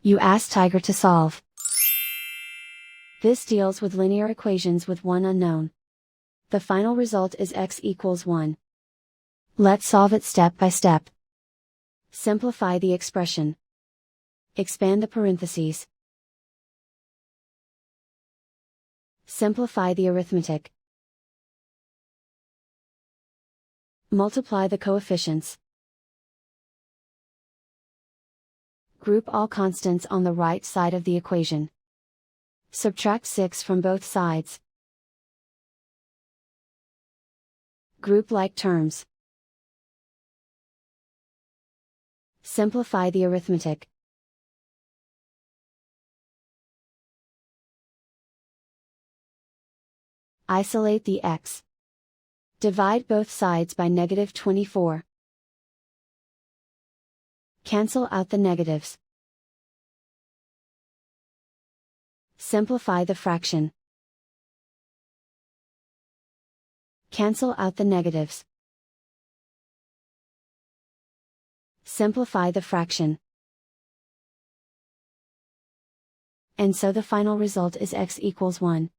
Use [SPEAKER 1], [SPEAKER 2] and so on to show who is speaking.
[SPEAKER 1] You ask Tiger to solve. This deals with linear equations with one unknown. The final result is x equals 1. Let's solve it step by step. Simplify the expression. Expand the parentheses. Simplify the arithmetic. Multiply the coefficients. Group all constants on the right side of the equation. Subtract 6 from both sides. Group like terms. Simplify the arithmetic. Isolate the x. Divide both sides by -24. Cancel out the negatives. Simplify the fraction. Cancel out the negatives. Simplify the fraction. And so the final result is x equals 1.